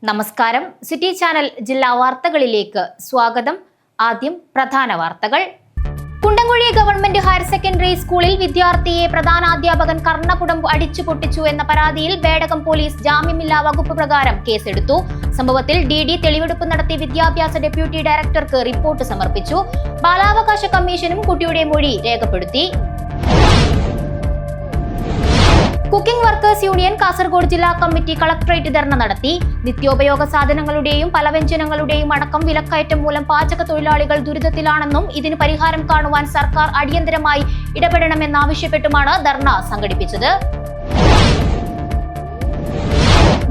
നമസ്കാരം. City channel ജില്ലാ വാർത്തകളിലേക്ക് സ്വാഗതം. ആദ്യം പ്രധാന വാർത്തകൾ. കുണ്ടംകുഴി ഗവൺമെന്റ് ഹയർ സെക്കൻഡറി സ്കൂളിൽ വിദ്യാർത്ഥിയെ പ്രധാനാധ്യാപകൻ കർണപുടം അടിച്ചു പൊട്ടിച്ചു എന്ന പരാതിയിൽ ബേഡകം പോലീസ് ജാമ്യമില്ലാ വകുപ്പ് പ്രകാരം കേസെടുത്തു. സംഭവത്തിൽ DD തെളിവെടുപ്പ് നടത്തി വിദ്യാഭ്യാസ ഡെപ്യൂട്ടി ഡയറക്ടർക്ക് റിപ്പോർട്ട് സമർപ്പിച്ചു. ബാലാവകാശ കമ്മീഷനും കുട്ടിയുടെ മൊഴി രേഖപ്പെടുത്തി. കുക്കിംഗ് വർക്കേഴ്സ് യൂണിയൻ കാസർഗോഡ് ജില്ലാ കമ്മിറ്റി കളക്ടറേറ്റ് ധർണ നടത്തി. നിത്യോപയോഗ സാധനങ്ങളുടെയും പലവ്യഞ്ജനങ്ങളുടെയും അടക്കം വിലക്കയറ്റം മൂലം പാചക തൊഴിലാളികൾ ദുരിതത്തിലാണെന്നും ഇതിന് പരിഹാരം കാണുവാൻ സർക്കാർ അടിയന്തരമായി ഇടപെടണമെന്നാവശ്യപ്പെട്ടുമാണ് ധർണ സംഘടിപ്പിച്ചത്.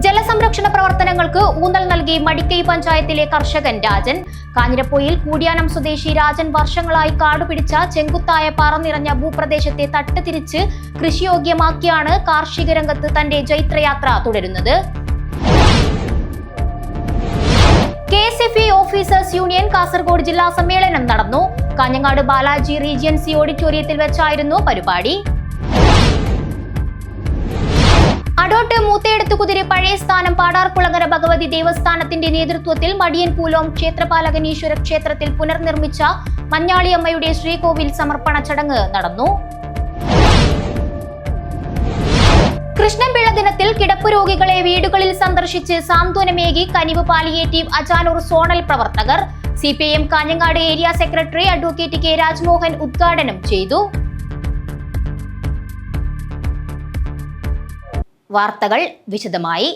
ജലസംരക്ഷണ പ്രവർത്തനങ്ങൾക്ക് ഊന്നൽ നൽകി മടിക്കൈ പഞ്ചായത്തിലെ കർഷകൻ രാജൻ. കാഞ്ഞിരപ്പൊയിൽ കൂടിയാനം സ്വദേശി രാജൻ വർഷങ്ങളായി കാടുപിടിച്ച ചെങ്കുത്തായ പാറ നിറഞ്ഞ ഭൂപ്രദേശത്തെ തട്ടുതിരിച്ച് കൃഷിയോഗ്യമാക്കിയാണ് കാർഷിക രംഗത്ത് തന്റെ ജൈത്രയാത്ര തുടരുന്നത്. KSFE ഓഫീസേഴ്സ് യൂണിയൻ കാസർഗോഡ് ജില്ലാ സമ്മേളനം നടന്നു. കാഞ്ഞങ്ങാട് ബാലാജി റീജിയൻസി ഓഡിറ്റോറിയത്തിൽ വെച്ചായിരുന്നു പരിപാടി. അടോട്ട് മൂത്തേടത്തുകുതിരി പഴയ സ്ഥാനം പാടാർകുളങ്ങര ഭഗവതി ദേവസ്ഥാനത്തിന്റെ നേതൃത്വത്തിൽ മടിയൻ പൂലോം ക്ഷേത്രപാലകൻ ഈശ്വര ക്ഷേത്രത്തിൽ പുനർനിർമ്മിച്ച മഞ്ഞാളിയമ്മയുടെ ശ്രീകോവിൽ സമർപ്പണ ചടങ്ങ് നടന്നു. കൃഷ്ണൻപിള്ള ദിനത്തിൽ കിടപ്പ് രോഗികളെ വീടുകളിൽ സന്ദർശിച്ച് സാന്ത്വനമേകി കനിവ് പാലിയേറ്റീവ് അജാനൂർ സോണൽ പ്രവർത്തകർ. CPIM Kanhangad area secretary advocate K Rajmohan ഉദ്ഘാടനം ചെയ്തു. വാർത്തകൾ വിശദമായി.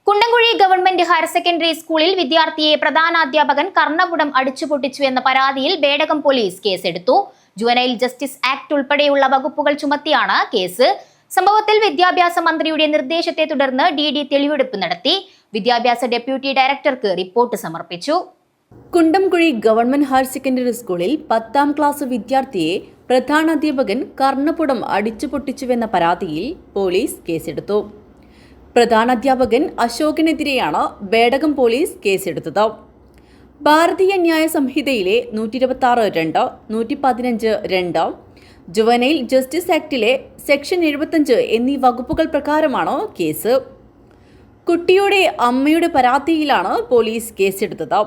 കുണ്ടംകുഴി ഗവൺമെന്റ് ഹയർ സെക്കൻഡറി സ്കൂളിൽ വിദ്യാർത്ഥിയെ പ്രധാനാധ്യാപകൻ കർണപുടം അടിച്ചുപൊട്ടിച്ചു എന്ന പരാതിയിൽ ബേഡകം പോലീസ് കേസെടുത്തു. ജുവനൈൽ ജസ്റ്റിസ് ആക്ട് ഉൾപ്പെടെയുള്ള വകുപ്പുകൾ ചുമത്തിയാണ് കേസ്. സംഭവത്തിൽ വിദ്യാഭ്യാസ മന്ത്രിയുടെ നിർദ്ദേശത്തെ തുടർന്ന് DD തെളിവെടുപ്പ് നടത്തി. വിദ്യാഭ്യാസ ഡെപ്യൂട്ടി ഡയറക്ടർക്ക് റിപ്പോർട്ട് സമർപ്പിച്ചു. കുണ്ടംകുഴി ഗവൺമെന്റ് ഹയർ സെക്കൻഡറി സ്കൂളിൽ 10ാം ക്ലാസ് വിദ്യാർത്ഥിയെ പ്രധാനാധ്യാപകൻ കർണപുടം അടിച്ചു പൊട്ടിച്ചുവെന്ന പരാതിയിൽ പോലീസ് കേസെടുത്തു. പ്രധാനാധ്യാപകൻ അശോകനെതിരെയാണ് ബേഡകം പോലീസ് കേസെടുത്തത്. ഭാരതീയ ന്യായ സംഹിതയിലെ 126(2), 115(2), ജുവനൈൽ ജസ്റ്റിസ് ആക്ടിലെ സെക്ഷൻ 75 എന്നീ വകുപ്പുകൾ പ്രകാരമാണ് കേസ്. കുട്ടിയുടെ അമ്മയുടെ പരാതിയിലാണ് പോലീസ് കേസെടുത്തത്.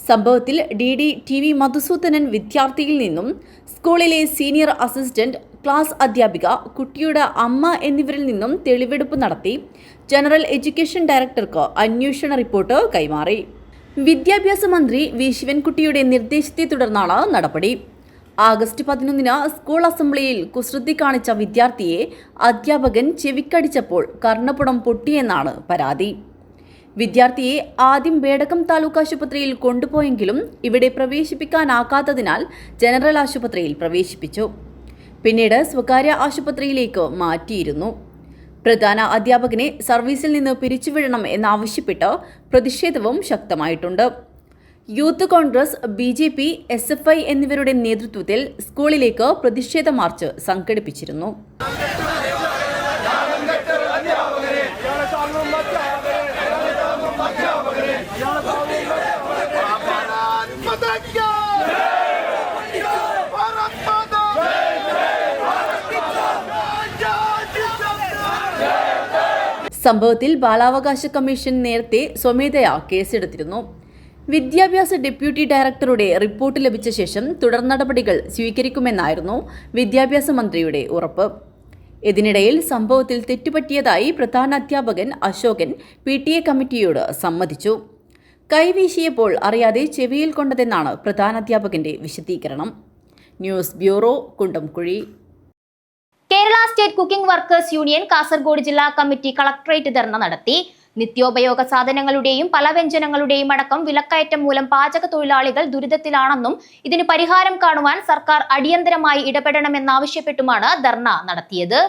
സംഭവത്തിൽ DD TV മധുസൂദനൻ വിദ്യാർത്ഥിയിൽ നിന്നും സ്കൂളിലെ സീനിയർ അസിസ്റ്റന്റ്, ക്ലാസ് അധ്യാപിക, കുട്ടിയുടെ അമ്മ എന്നിവരിൽ നിന്നും തെളിവെടുപ്പ് നടത്തി ജനറൽ എഡ്യൂക്കേഷൻ ഡയറക്ടർക്ക് അന്വേഷണ റിപ്പോർട്ട് കൈമാറി. വിദ്യാഭ്യാസ മന്ത്രി V ശിവൻകുട്ടിയുടെ നിർദ്ദേശത്തെ തുടർന്നാണ് നടപടി. ആഗസ്റ്റ് 11-ന് സ്കൂൾ അസംബ്ലിയിൽ കുസൃതി കാണിച്ച വിദ്യാർത്ഥിയെ അധ്യാപകൻ ചെവിക്കടിച്ചപ്പോൾ കർണപുടം പൊട്ടിയെന്നാണ് പരാതി. വിദ്യാർത്ഥിയെ ആദ്യം ബേഡകം താലൂക്ക് ആശുപത്രിയിൽ കൊണ്ടുപോയെങ്കിലും ഇവിടെ പ്രവേശിപ്പിക്കാനാകാത്തതിനാൽ ജനറൽ ആശുപത്രിയിൽ പ്രവേശിപ്പിച്ചു. പിന്നീട് സ്വകാര്യ ആശുപത്രിയിലേക്ക് മാറ്റിയിരുന്നു. പ്രധാന അധ്യാപകനെ സർവീസിൽ നിന്ന് പിരിച്ചുവിടണം എന്നാവശ്യപ്പെട്ട് പ്രതിഷേധവും ശക്തമായിട്ടുണ്ട്. യൂത്ത് കോൺഗ്രസ്, BJP, SFI എന്നിവരുടെ നേതൃത്വത്തിൽ സ്കൂളിലേക്ക് പ്രതിഷേധ മാർച്ച് സംഘടിപ്പിച്ചിരുന്നു. സംഭവത്തിൽ ബാലാവകാശ കമ്മീഷൻ നേരത്തെ സ്വമേധയാ കേസെടുത്തിരുന്നു. വിദ്യാഭ്യാസ ഡെപ്യൂട്ടി ഡയറക്ടറുടെ റിപ്പോർട്ട് ലഭിച്ച ശേഷം തുടർ നടപടികൾ സ്വീകരിക്കുമെന്നായിരുന്നു വിദ്യാഭ്യാസ മന്ത്രിയുടെ ഉറപ്പ്. ഇതിനിടയിൽ സംഭവത്തിൽ തെറ്റുപറ്റിയതായി പ്രധാനാധ്യാപകൻ അശോകൻ PTA കമ്മിറ്റിയോട് സമ്മതിച്ചു. കൈവീശിയപ്പോൾ അറിയാതെ ചെവിയിൽ കൊണ്ടതെന്നാണ് പ്രധാനാധ്യാപകന്റെ വിശദീകരണം. News bureau, Kundamkuzhi. Kerala state cooking workers union Kasaragod ജില്ലാ കമ്മിറ്റി കളക്ടറേറ്റ് ധർണ നടത്തി. നിത്യോപയോഗ സാധനങ്ങളുടെയും പലവ്യഞ്ജനങ്ങളുടെയും അടക്കം വിലക്കയറ്റം മൂലം പാചക തൊഴിലാളികൾ ദുരിതത്തിലാണെന്നും ഇതിന് പരിഹാരം കാണുവാൻ സർക്കാർ അടിയന്തരമായി ഇടപെടണമെന്നാവശ്യപ്പെട്ടുമാണ് ധർണ നടത്തിയത്.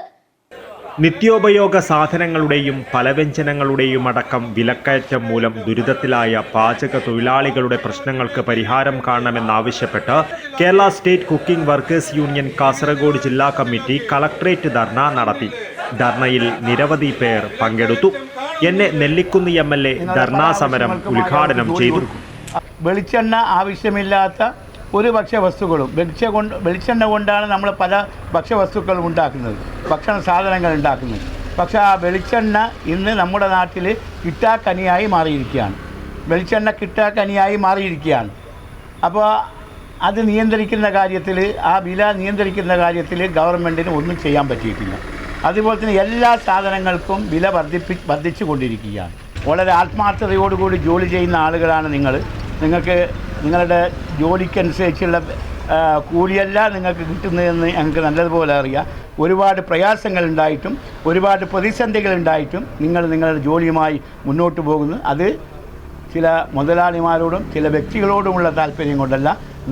നിത്യോപയോഗ സാധനങ്ങളുടെയും പലവ്യഞ്ജനങ്ങളുടെയും അടക്കം വിലക്കയറ്റം മൂലം ദുരിതത്തിലായ പാചക തൊഴിലാളികളുടെ പ്രശ്നങ്ങൾക്ക് പരിഹാരം കാണണമെന്നാവശ്യപ്പെട്ട് Kerala state cooking workers union Kasaragod ജില്ലാ കമ്മിറ്റി കളക്ടറേറ്റ് ധർണ നടത്തി. ധർണയിൽ നിരവധി പേർ പങ്കെടുത്തു. നെല്ലിക്കുന്ന് MLA ധർണാ സമരം ഉദ്ഘാടനം ചെയ്തു. വെളിച്ചെണ്ണ ആവശ്യമില്ലാത്ത ഒരു ഭക്ഷ്യവസ്തുക്കളും വെളിച്ചെണ്ണ കൊണ്ടാണ് നമ്മൾ പല ഭക്ഷ്യവസ്തുക്കളും ഉണ്ടാക്കുന്നത്, ഭക്ഷണ സാധനങ്ങൾ ഉണ്ടാക്കുന്നത്. പക്ഷേ ആ വെളിച്ചെണ്ണ ഇന്ന് നമ്മുടെ നാട്ടിൽ കിട്ടാക്കനിയായി മാറിയിരിക്കുകയാണ്. വെളിച്ചെണ്ണ കിട്ടാക്കനിയായി മാറിയിരിക്കുകയാണ്. അപ്പോൾ അത് നിയന്ത്രിക്കുന്ന കാര്യത്തിൽ, ആ വില നിയന്ത്രിക്കുന്ന കാര്യത്തിൽ ഗവൺമെൻറ്റിന് ഒന്നും ചെയ്യാൻ പറ്റിയിട്ടില്ല. അതുപോലെ തന്നെ എല്ലാ സാധനങ്ങൾക്കും വില വർദ്ധിച്ചു കൊണ്ടിരിക്കുകയാണ്. വളരെ ആത്മാർത്ഥതയോടുകൂടി ജോലി ചെയ്യുന്ന ആളുകളാണ് നിങ്ങൾക്ക് നിങ്ങളുടെ ജോലിക്കനുസരിച്ചുള്ള കൂലിയല്ല നിങ്ങൾക്ക് കിട്ടുന്നതെന്ന് ഞങ്ങൾക്ക് നല്ലതുപോലെ അറിയാം. ഒരുപാട് പ്രയാസങ്ങളുണ്ടായിട്ടും ഒരുപാട് പ്രതിസന്ധികളുണ്ടായിട്ടും നിങ്ങളുടെ ജോലിയുമായി മുന്നോട്ട് പോകുന്നു. അത് ചില മുതലാളിമാരോടും ചില വ്യക്തികളോടുമുള്ള താല്പര്യം കൊണ്ടല്ല,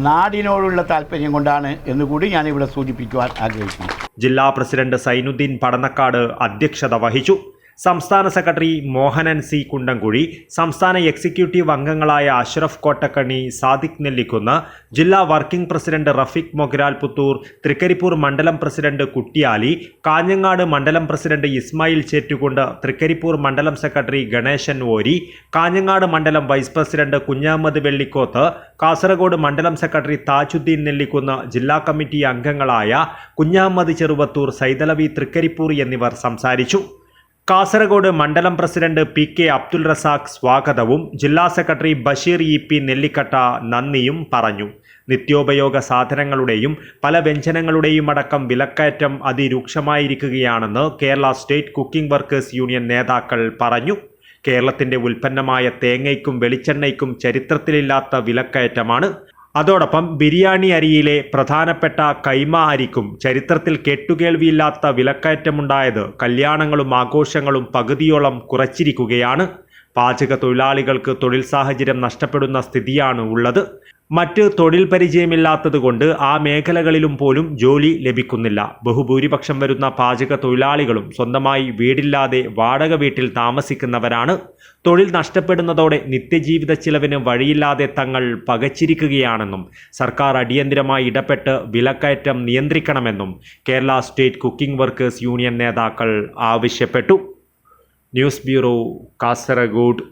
നാടിനോടുള്ള താല്പര്യം കൊണ്ടാണ് എന്നുകൂടി ഞാനിവിടെ സൂചിപ്പിക്കുവാൻ ആഗ്രഹിക്കുന്നു. ജില്ലാ പ്രസിഡന്റ് സൈനുദ്ദീൻ പടന്നക്കാട് അധ്യക്ഷത വഹിച്ചു. സംസ്ഥാന സെക്രട്ടറി മോഹനൻ സി കുണ്ടംകുഴി, സംസ്ഥാന എക്സിക്യൂട്ടീവ് അംഗങ്ങളായ അഷ്റഫ് കോട്ടക്കണ്ണി, സാദിഖ് നെല്ലിക്കുന്ന്, ജില്ലാ വർക്കിംഗ് പ്രസിഡന്റ് റഫീഖ് മൊഗ്രാൽ പുത്തൂർ, തൃക്കരിപ്പൂർ മണ്ഡലം പ്രസിഡന്റ് കുട്ടിയാലി, കാഞ്ഞങ്ങാട് മണ്ഡലം പ്രസിഡന്റ് ഇസ്മായിൽ ചേറ്റുകുണ്ട്, തൃക്കരിപ്പൂർ മണ്ഡലം സെക്രട്ടറി ഗണേശൻ ഓരി, കാഞ്ഞങ്ങാട് മണ്ഡലം വൈസ് പ്രസിഡന്റ് കുഞ്ഞഹമ്മദ് വെള്ളിക്കോത്ത്, കാസർഗോഡ് മണ്ഡലം സെക്രട്ടറി താജുദ്ദീൻ നെല്ലിക്കുന്ന്, ജില്ലാ കമ്മിറ്റി അംഗങ്ങളായ കുഞ്ഞഹമ്മദ് ചെറുവത്തൂർ, സൈതലവി തൃക്കരിപ്പൂർ എന്നിവർ സംസാരിച്ചു. കാസർഗോഡ് മണ്ഡലം president P K Abdul Razak സ്വാഗതവും ജില്ലാ സെക്രട്ടറി ബഷീർ EP നെല്ലിക്കട്ട നന്ദിയും പറഞ്ഞു. നിത്യോപയോഗ സാധനങ്ങളുടെയും പല വ്യഞ്ജനങ്ങളുടെയും അടക്കം വിലക്കയറ്റം അതിരൂക്ഷമായിരിക്കുകയാണെന്ന് Kerala state cooking workers union നേതാക്കൾ പറഞ്ഞു. കേരളത്തിന്റെ ഉൽപ്പന്നമായ തേങ്ങയ്ക്കും വെളിച്ചെണ്ണയ്ക്കും ചരിത്രത്തിലില്ലാത്ത വിലക്കയറ്റമാണ്. അതോടൊപ്പം ബിരിയാണി അരിയിലെ പ്രധാനപ്പെട്ട കൈമ അരിക്കും ചരിത്രത്തിൽ കേട്ടുകേൾവിയില്ലാത്ത വിലക്കയറ്റമുണ്ടായത് കല്യാണങ്ങളും ആഘോഷങ്ങളും പകുതിയോളം കുറച്ചിരിക്കുകയാണ്. പാചക തൊഴിലാളികൾക്ക് തൊഴിൽ സാഹചര്യം നഷ്ടപ്പെടുന്ന സ്ഥിതിയാണ് ഉള്ളത്. മറ്റ് തൊഴിൽ പരിചയമില്ലാത്തതുകൊണ്ട് ആ മേഖലകളിലും പോലും ജോലി ലഭിക്കുന്നില്ല. ബഹുഭൂരിപക്ഷം വരുന്ന പാചക തൊഴിലാളികളും സ്വന്തമായി വീടില്ലാതെ വാടക വീട്ടിൽ താമസിക്കുന്നവരാണ്. തൊഴിൽ നഷ്ടപ്പെടുന്നതോടെ നിത്യജീവിത ചിലവിന് വഴിയില്ലാതെ തങ്ങൾ പകച്ചിരിക്കുകയാണെന്നും സർക്കാർ അടിയന്തരമായി ഇടപെട്ട് വിലക്കയറ്റം നിയന്ത്രിക്കണമെന്നും Kerala state cooking workers union നേതാക്കൾ ആവശ്യപ്പെട്ടു. News bureau, Kasaragod.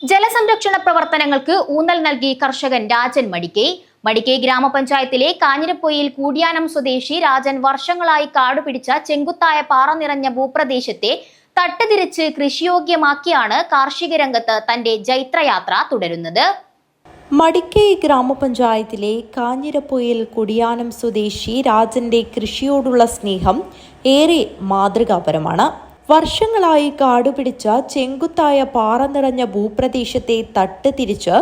ജലസംരക്ഷണ പ്രവർത്തനങ്ങൾക്ക് ഊന്നൽ നൽകി കർഷകൻ രാജൻ മടിക്കൈ ഗ്രാമപഞ്ചായത്തിലെ കാഞ്ഞിരപ്പൊയിൽ കൂടിയാനം സ്വദേശി രാജൻ വർഷങ്ങളായി കാടുപിടിച്ച ചെങ്കുത്തായ പാറ നിറഞ്ഞ ഭൂപ്രദേശത്തെ തട്ടുതിരിച്ച് കൃഷിയോഗ്യമാക്കിയാണ് കാർഷിക രംഗത്ത് തന്റെ ജൈത്രയാത്ര തുടരുന്നത്. മടിക്കൈ ഗ്രാമപഞ്ചായത്തിലെ കാഞ്ഞിരപ്പൊയിൽ കുടിയാനം സ്വദേശി രാജന്റെ കൃഷിയോടുള്ള സ്നേഹം ഏറെ മാതൃകാപരമാണ്. വർഷങ്ങളായി കാടുപിടിച്ച ചെങ്കുത്തായ പാറ നിറഞ്ഞ ഭൂപ്രദേശത്തെ തട്ട് തിരിച്ച്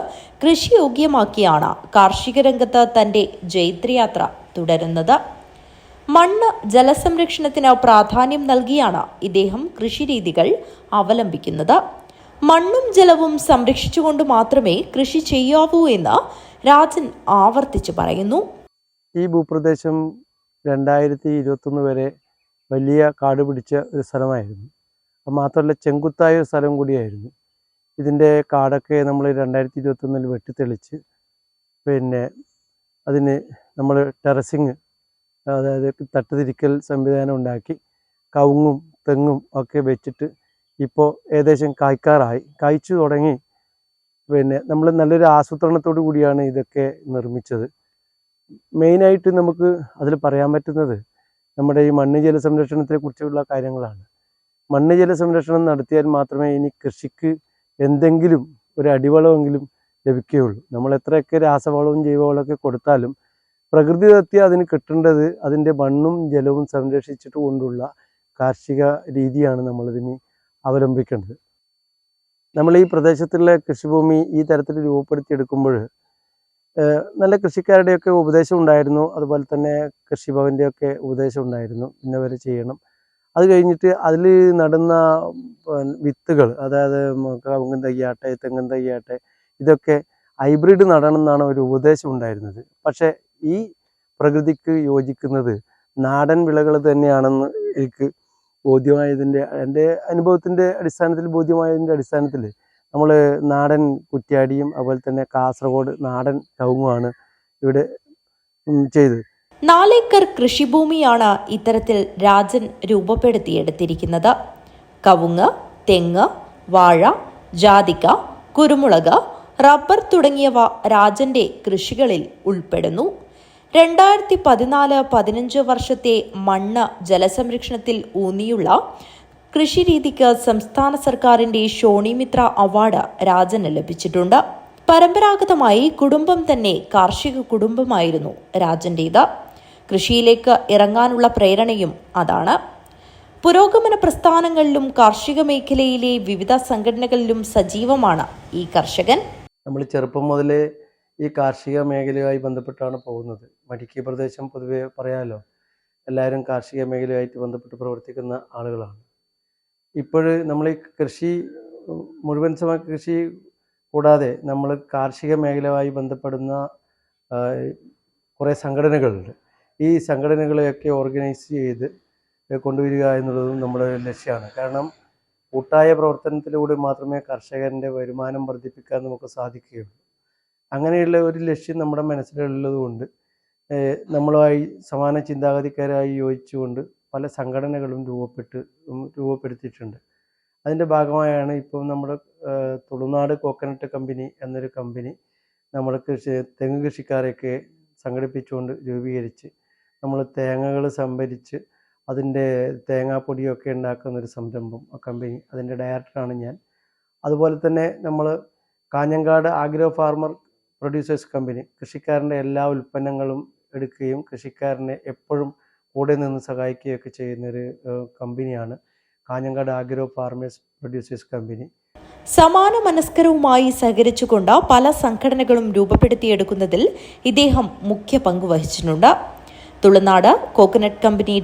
കൃഷിയോഗ്യമാക്കിയാണ് കാർഷിക രംഗത്ത് തന്റെ ജൈത്രയാത്ര തുടരുന്നത്. മണ്ണ് ജലസംരക്ഷണത്തിന് പ്രാധാന്യം നൽകിയാണ് ഇദ്ദേഹം കൃഷിരീതികൾ അവലംബിക്കുന്നത്. മണ്ണും ജലവും സംരക്ഷിച്ചുകൊണ്ട് മാത്രമേ കൃഷി ചെയ്യാവൂ എന്ന് രാജൻ ആവർത്തിച്ചു പറയുന്നു. ഈ ഭൂപ്രദേശം 2021 വരെ വലിയ കാട് പിടിച്ച ഒരു സ്ഥലമായിരുന്നു. അത് മാത്രമല്ല ചെങ്കുത്തായ ഒരു സ്ഥലം കൂടിയായിരുന്നു. ഇതിൻ്റെ കാടൊക്കെ നമ്മൾ 2021 വെട്ടിത്തെളിച്ച് അതിന് നമ്മൾ ടെറസിങ്, അതായത് തട്ടുതിരിക്കൽ സംവിധാനം ഉണ്ടാക്കി കവുങ്ങും തെങ്ങും ഒക്കെ വെച്ചിട്ട് ഇപ്പോൾ ഏകദേശം കായ്ച്ചു തുടങ്ങി. നമ്മൾ നല്ലൊരു ആസൂത്രണത്തോടു കൂടിയാണ് ഇതൊക്കെ നിർമ്മിച്ചത്. മെയിനായിട്ട് നമുക്ക് അതിൽ പറയാൻ പറ്റുന്നത് നമ്മുടെ ഈ മണ്ണ് ജല സംരക്ഷണത്തെ കുറിച്ചുള്ള കാര്യങ്ങളാണ്. മണ്ണ് ജല സംരക്ഷണം നടത്തിയാൽ മാത്രമേ ഇനി കൃഷിക്ക് എന്തെങ്കിലും ഒരു അടിവളമെങ്കിലും ലഭിക്കുകയുള്ളൂ. നമ്മൾ എത്രയൊക്കെ രാസവളവും ജൈവവളമൊക്കെ കൊടുത്താലും പ്രകൃതിദത്ത അതിന് കിട്ടേണ്ടത് അതിൻ്റെ മണ്ണും ജലവും സംരക്ഷിച്ചിട്ട് കൊണ്ടുള്ള കാർഷിക രീതിയാണ് നമ്മളിതിന് അവലംബിക്കേണ്ടത്. നമ്മൾ ഈ പ്രദേശത്തുള്ള കൃഷിഭൂമി ഈ തരത്തിൽ രൂപപ്പെടുത്തിയെടുക്കുമ്പോൾ നല്ല കൃഷിക്കാരുടെയൊക്കെ ഉപദേശം ഉണ്ടായിരുന്നു. അതുപോലെ തന്നെ കൃഷിഭവൻ്റെയൊക്കെ ഉപദേശം ഉണ്ടായിരുന്നു, ഇന്നവരെ ചെയ്യണം. അത് കഴിഞ്ഞിട്ട് അതിൽ നടുന്ന വിത്തുകൾ, അതായത് കവുങ്ങൻ തൈയാട്ടെ തെങ്ങൻ തൈയാട്ടെ, ഇതൊക്കെ ഹൈബ്രിഡ് നടണം എന്നാണ് ഒരു ഉപദേശം ഉണ്ടായിരുന്നത്. പക്ഷേ ഈ പ്രകൃതിക്ക് യോജിക്കുന്നത് നാടൻ വിളകൾ തന്നെയാണെന്ന് എനിക്ക് ബോധ്യമായതിൻ്റെ, എൻ്റെ അനുഭവത്തിൻ്റെ അടിസ്ഥാനത്തിൽ ബോധ്യമായതിൻ്റെ അടിസ്ഥാനത്തിൽ നമ്മൾ നാടൻ കുറ്റ്യാടിയും അതുപോലെ തന്നെ കാസർഗോഡ് നാടൻ കവുങ്ങുമാണ് ഇവിടെ ചെയ്തത്. 4 ഏക്കർ കൃഷിഭൂമിയാണ് ഇത്തരത്തിൽ രാജൻ രൂപപ്പെടുത്തിയെടുത്തിരിക്കുന്നത്. കവുങ്ങ്, തെങ്ങ്, വാഴ, ജാതിക്ക, കുരുമുളക്, റബ്ബർ തുടങ്ങിയവ രാജന്റെ കൃഷികളിൽ ഉൾപ്പെടുന്നു. 2014-15 വർഷത്തെ മണ്ണ് ജലസംരക്ഷണത്തിൽ ഊന്നിയുള്ള കൃഷിരീതിക്ക് സംസ്ഥാന സർക്കാരിന്റെ ഷോണിമിത്ര അവാർഡ് രാജന് ലഭിച്ചിട്ടുണ്ട്. പരമ്പരാഗതമായി കുടുംബം തന്നെ കാർഷിക കുടുംബമായിരുന്നു രാജന്റേത്. കൃഷിയിലേക്ക് ഇറങ്ങാനുള്ള പ്രേരണയും അതാണ്. പുരോഗമന പ്രസ്ഥാനങ്ങളിലും കാർഷിക മേഖലയിലെ വിവിധ സംഘടനകളിലും സജീവമാണ് ഈ കർഷകൻ. നമ്മൾ ചെറുപ്പം മുതലേ ഈ കാർഷിക മേഖലയുമായി ബന്ധപ്പെട്ടാണ് പോകുന്നത്. മടിക്കൈ പ്രദേശം പൊതുവെ പറയാമല്ലോ, എല്ലാവരും കാർഷിക മേഖലയുമായിട്ട് ബന്ധപ്പെട്ട് പ്രവർത്തിക്കുന്ന ആളുകളാണ്. ഇപ്പോൾ നമ്മൾ ഈ കൃഷി മുഴുവൻ സമയ കൃഷി കൂടാതെ നമ്മൾ കാർഷിക മേഖലയുമായി ബന്ധപ്പെടുന്ന കുറേ സംഘടനകളുണ്ട്. ഈ സംഘടനകളെയൊക്കെ ഓർഗനൈസ് ചെയ്ത് കൊണ്ടുവരിക എന്നുള്ളതും നമ്മുടെ ലക്ഷ്യമാണ്. കാരണം കൂട്ടായ പ്രവർത്തനത്തിലൂടെ മാത്രമേ കർഷകൻ്റെ വരുമാനം വർദ്ധിപ്പിക്കാൻ നമുക്ക് സാധിക്കുകയുള്ളൂ. അങ്ങനെയുള്ള ഒരു ലക്ഷ്യം നമ്മുടെ മനസ്സിലുള്ളതുകൊണ്ട് നമ്മളുമായി സമാന ചിന്താഗതിക്കാരായി യോജിച്ചുകൊണ്ട് പല സംഘടനകളും രൂപപ്പെടുത്തിയിട്ടുണ്ട്. അതിൻ്റെ ഭാഗമായാണ് ഇപ്പോൾ നമ്മുടെ തുളുനാട് കോക്കനട്ട് കമ്പനി എന്നൊരു കമ്പനി നമ്മൾ തെങ്ങ് കൃഷിക്കാരെയൊക്കെ സംഘടിപ്പിച്ചുകൊണ്ട് രൂപീകരിച്ച് നമ്മൾ തേങ്ങകൾ സംഭരിച്ച് അതിൻ്റെ തേങ്ങാപ്പൊടിയൊക്കെ ഉണ്ടാക്കുന്നൊരു സംരംഭം, ആ കമ്പനി, അതിൻ്റെ ഡയറക്ടറാണ് ഞാൻ. അതുപോലെ തന്നെ നമ്മൾ Kanhangad agro farmer producers company കൃഷിക്കാരൻ്റെ എല്ലാ ഉൽപ്പന്നങ്ങളും എടുക്കുകയും കൃഷിക്കാരനെ എപ്പോഴും കൂടെ നിന്ന് സഹായിക്കുകയൊക്കെ ചെയ്യുന്നൊരു കമ്പനിയാണ് Kanhangad agro farmers producers company. സമാന മനസ്കരവുമായി സഹകരിച്ചുകൊണ്ട് പല സംഘടനകളും രൂപപ്പെടുത്തിയെടുക്കുന്നതിൽ ഇദ്ദേഹം മുഖ്യ പങ്ക് വഹിച്ചിട്ടുണ്ട്. Tulunad coconut company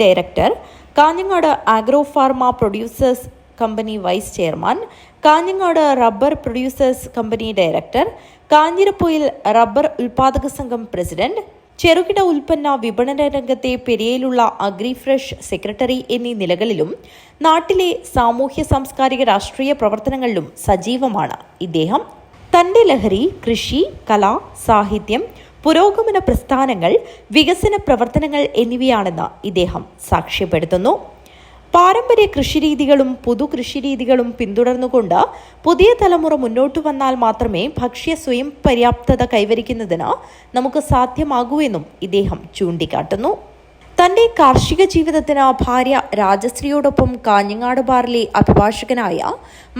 director, Kanhangad agro farmer producers company vice chairman, Kanhangad rubber producers company director, Kanhirapoyil rubber ഉൽപാദക സംഘം പ്രസിഡന്റ്, ചെറുകിട ഉൽപ്പന്ന വിപണന രംഗത്തെ പെരിയയിലുള്ള അഗ്രിഫ്രഷ് സെക്രട്ടറി എന്നീ നിലകളിലും നാട്ടിലെ സാമൂഹ്യ സാംസ്കാരിക രാഷ്ട്രീയ പ്രവർത്തനങ്ങളിലും സജീവമാണ് ഇദ്ദേഹം. തന്റെ ലഹരി കൃഷി, കല, സാഹിത്യം, പുരോഗമന പ്രസ്ഥാനങ്ങൾ, വികസന പ്രവർത്തനങ്ങൾ എന്നിവയാണെന്ന് ഇദ്ദേഹം സാക്ഷ്യപ്പെടുത്തുന്നു. പാരമ്പര്യ കൃഷിരീതികളും പുതു കൃഷിരീതികളും പിന്തുടർന്നുകൊണ്ട് പുതിയ തലമുറ മുന്നോട്ടു വന്നാൽ മാത്രമേ ഭക്ഷ്യ സ്വയം പര്യാപ്തത കൈവരിക്കുന്നതിന് നമുക്ക് സാധ്യമാകൂ എന്നും ഇദ്ദേഹം ചൂണ്ടിക്കാട്ടുന്നു. തന്റെ കാർഷിക ജീവിതത്തിന് ഭാര്യ രാജശ്രീയോടൊപ്പം കാഞ്ഞങ്ങാട് ബാറിലെ അഭിഭാഷകനായ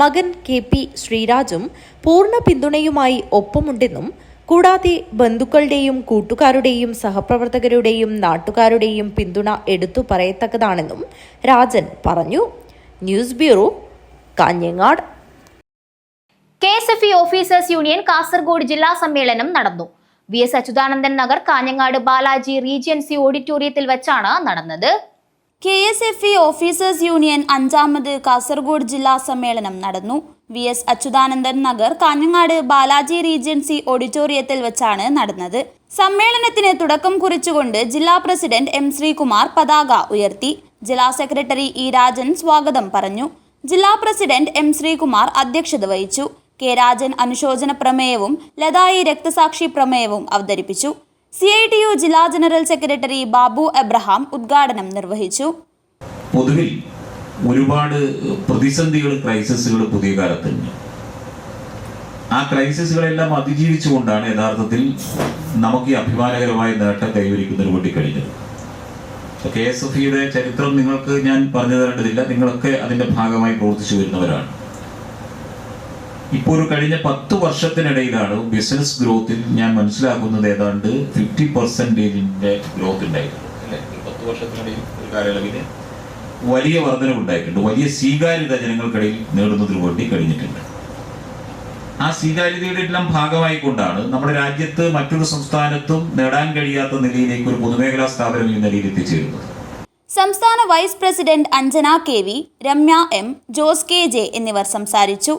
മകൻ KP ശ്രീരാജും പൂർണ്ണ പിന്തുണയുമായി ഒപ്പമുണ്ടെന്നും കൂടാതെ ബന്ധുക്കളുടെയും കൂട്ടുകാരുടെയും സഹപ്രവർത്തകരുടെയും നാട്ടുകാരുടെയും പിന്തുണ എടുത്തു പറയത്തക്കതാണെന്നും രാജൻ പറഞ്ഞു. News bureau, Kanhangad. KSFE officers union Kasaragod ജില്ലാ സമ്മേളനം നടന്നു. VS അച്യുതാനന്ദൻ നഗർ കാഞ്ഞങ്ങാട് ബാലാജി റീജൻസി ഓഡിറ്റോറിയത്തിൽ വെച്ചാണ് നടന്നത്. KSFE ഓഫീസേഴ്സ് യൂണിയൻ 5ാമത് കാസർഗോഡ് ജില്ലാ സമ്മേളനം നടന്നു. VS അച്യുതാനന്ദൻ നഗർ കാഞ്ഞങ്ങാട് ബാലാജി റീജൻസി ഓഡിറ്റോറിയത്തിൽ വെച്ചാണ് നടന്നത്. സമ്മേളനത്തിന് തുടക്കം കുറിച്ചുകൊണ്ട് ജില്ലാ പ്രസിഡന്റ് M. ശ്രീകുമാർ പതാക ഉയർത്തി. ജില്ലാ സെക്രട്ടറി E. രാജൻ സ്വാഗതം പറഞ്ഞു. ജില്ലാ പ്രസിഡന്റ് M. ശ്രീകുമാർ അധ്യക്ഷത വഹിച്ചു. K. രാജൻ അനുശോചന പ്രമേയവും ലതായി രക്തസാക്ഷി പ്രമേയവും അവതരിപ്പിച്ചു. CITU ജില്ലാ ജനറൽ സെക്രട്ടറി ബാബു എബ്രഹാം ഉദ്ഘാടനം നിർവഹിച്ചു. പൊതുവിൽ ഒരുപാട് പ്രതിസന്ധികൾ, ക്രൈസിസുകൾ പുതിയ കാലത്തുണ്ട്. ആ ക്രൈസിസുകളെല്ലാം അതിജീവിച്ചുകൊണ്ടാണ് യഥാർത്ഥത്തിൽ നമുക്ക് ഈ അഭിമാനകരമായ നേട്ടം കൈവരിക്കുന്നതിന് വേണ്ടി കഴിഞ്ഞത്. KSFEയുടെ ചരിത്രം നിങ്ങൾക്ക് ഞാൻ പറഞ്ഞു തരേണ്ടതില്ല, നിങ്ങളൊക്കെ അതിൻ്റെ ഭാഗമായി പ്രവർത്തിച്ചു വരുന്നവരാണ്. ഇപ്പോൾ ഒരു കഴിഞ്ഞ 10 വർഷത്തിനിടയിലാണ് ബിസിനസ് ഗ്രോത്തിൽ ഞാൻ മനസ്സിലാക്കുന്നത് ഏതാണ്ട് 50% ഗ്രോത്ത് ഉണ്ടായിട്ടുണ്ട് അല്ലേ? 10 വർഷത്തിനിടയിൽ ഒരു കാലയളവിൽ വലിയ വർധനവുണ്ടായിട്ടുണ്ട്. വലിയ സ്വീകാര്യത ജനങ്ങൾക്കിടയിൽ നേടുന്നതിന് വേണ്ടി കഴിഞ്ഞിട്ടുണ്ട്. ആ സ്വീകാര്യതയുടെ എല്ലാം ഭാഗമായിക്കൊണ്ടാണ് നമ്മുടെ രാജ്യത്ത് മറ്റൊരു സംസ്ഥാനത്തും നേടാൻ കഴിയാത്ത നിലയിലേക്ക് ഒരു പൊതുമേഖലാ സ്ഥാപനം ഈ നിലയിൽ എത്തിച്ചേരുന്നത്. സംസ്ഥാന vice president Anjana KV, Ramya M, Jose KJ എന്നിവർ സംസാരിച്ചു.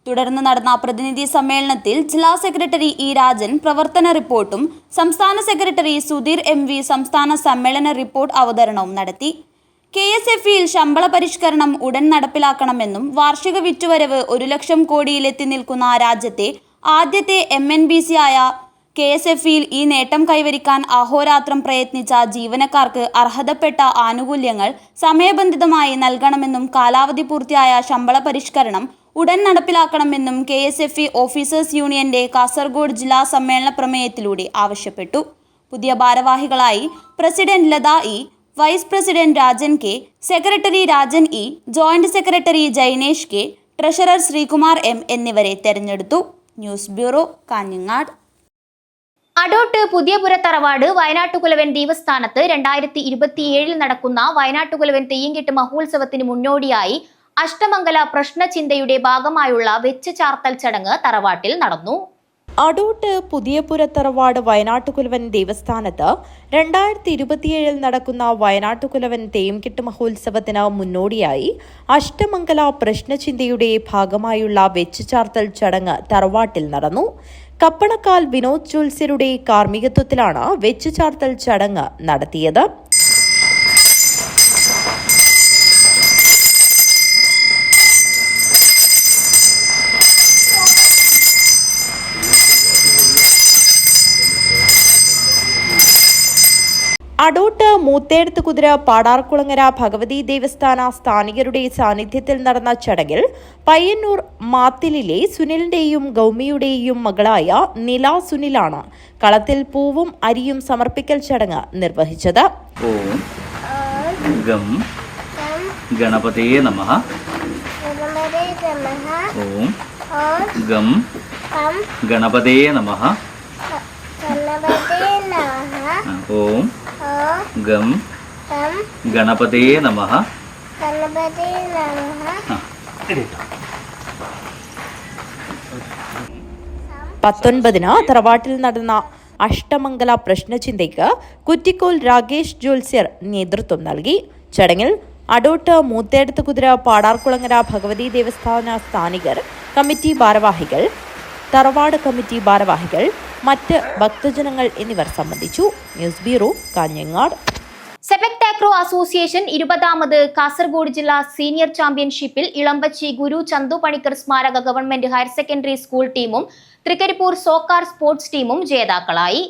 തുടർന്ന് നടന്ന പ്രതിനിധി സമ്മേളനത്തിൽ ജില്ലാ സെക്രട്ടറി E. രാജൻ പ്രവർത്തന റിപ്പോർട്ടും സംസ്ഥാന സെക്രട്ടറി സുധീർ MV സംസ്ഥാന സമ്മേളന റിപ്പോർട്ട് അവതരണവും നടത്തി. KSFEയിൽ ശമ്പള പരിഷ്കരണം ഉടൻ നടപ്പിലാക്കണമെന്നും വാർഷിക വിറ്റുവരവ് 1 ലക്ഷം കോടിയിലെത്തി നിൽക്കുന്ന രാജ്യത്തെ ആദ്യത്തെ MNBC ആയ KSFEയിൽ ഈ നേട്ടം കൈവരിക്കാൻ അഹോരാത്രം പ്രയത്നിച്ച ജീവനക്കാർക്ക് അർഹതപ്പെട്ട ആനുകൂല്യങ്ങൾ സമയബന്ധിതമായി നൽകണമെന്നും കാലാവധി പൂർത്തിയായ ശമ്പള പരിഷ്കരണം ഉടൻ നടപ്പിലാക്കണമെന്നും KSFE ഓഫീസേഴ്സ് യൂണിയന്റെ കാസർഗോഡ് ജില്ലാ സമ്മേളന പ്രമേയത്തിലൂടെ ആവശ്യപ്പെട്ടു. പുതിയ ഭാരവാഹികളായി president Latha E, vice president Rajan K, secretary Rajan E, joint secretary Jainesh K, treasurer Sreekumar M എന്നിവരെ തെരഞ്ഞെടുത്തു. News bureau, Kanhangad. അടോട്ട് പുതിയപുര തറവാട് വയനാട്ടുകുലവൻ ദേവസ്ഥാനത്ത് 2027 നടക്കുന്ന വയനാട്ടുകുലവൻ തെയ്യംകെട്ട് മഹോത്സവത്തിന് മുന്നോടിയായി അഷ്ടമംഗല പ്രശ്നചിന്തയുടെ ഭാഗമായുള്ള വെച്ച് ചാർത്തൽ ചടങ്ങ് തറവാട്ടിൽ നടന്നു. അടോട്ട് പുതിയപുര തറവാട് വയനാട്ടുകുലവൻ ദേവസ്ഥാനത്ത് 2027 നടക്കുന്ന വയനാട്ടുകുലവൻ തെയ്യംകെട്ട് മഹോത്സവത്തിന് മുന്നോടിയായി അഷ്ടമംഗല പ്രശ്നചിന്തയുടെ ഭാഗമായുള്ള വെച്ച് ചാർത്തൽ ചടങ്ങ് തറവാട്ടിൽ നടന്നു. കപ്പണക്കാൽ വിനോദ് ജ്യോത്സ്യരുടെ കാർമ്മികത്വത്തിലാണ് വെച്ച് ചാർത്തൽ ചടങ്ങ് നടത്തിയത്. അടോട്ട് മൂത്തേടത്ത് കുതിര പാടാർകുളങ്ങര ഭഗവതി ദേവസ്ഥാന സ്ഥാനികരുടെ സാന്നിധ്യത്തിൽ നടന്ന ചടങ്ങിൽ പയ്യന്നൂർ മാത്തിലിലെ സുനിലിന്റെയും ഗൗമിയുടെയും മകളായ നില സുനിലാണ് കളത്തിൽ പൂവും അരിയും സമർപ്പിക്കൽ ചടങ്ങ് നിർവഹിച്ചത്. ഓം ഗം ഗണപതയേ നമഃ. ഓം ഗം ഗണപതയേ നമഃ. ഓം ഗം ഗണപതയേ നമഃ. 19 തറവാട്ടിൽ നടന്ന അഷ്ടമംഗല പ്രശ്നചിന്തയ്ക്ക് കുറ്റിക്കോൽ രാകേഷ് ജ്യോത്സ്യർ നേതൃത്വം നൽകി. ചടങ്ങിൽ അടോട്ട് മൂത്തേടത്ത് കുതിര പാടാർകുളങ്ങര ഭഗവതി ദേവസ്ഥാന സ്ഥാനികർ, കമ്മിറ്റി ഭാരവാഹികൾ, തറവാട് കമ്മിറ്റി ഭാരവാഹികൾ, മറ്റ് ഭക്തജനങ്ങൾ എന്നിവർ സംബന്ധിച്ചു. News bureau, Kanhangad. Sepak takraw association 20ാമത് കാസർഗോഡ് ജില്ലാ സീനിയർ ചാമ്പ്യൻഷിപ്പിൽ ഇളമ്പച്ചി ഗുരു ചന്തു പണിക്കർ സ്മാരക ഗവൺമെന്റ് ഹയർ സെക്കൻഡറി സ്കൂൾ ടീമും തൃക്കരിപ്പൂർ സോക്കാർ സ്പോർട്സ് ടീമും ജേതാക്കളായി.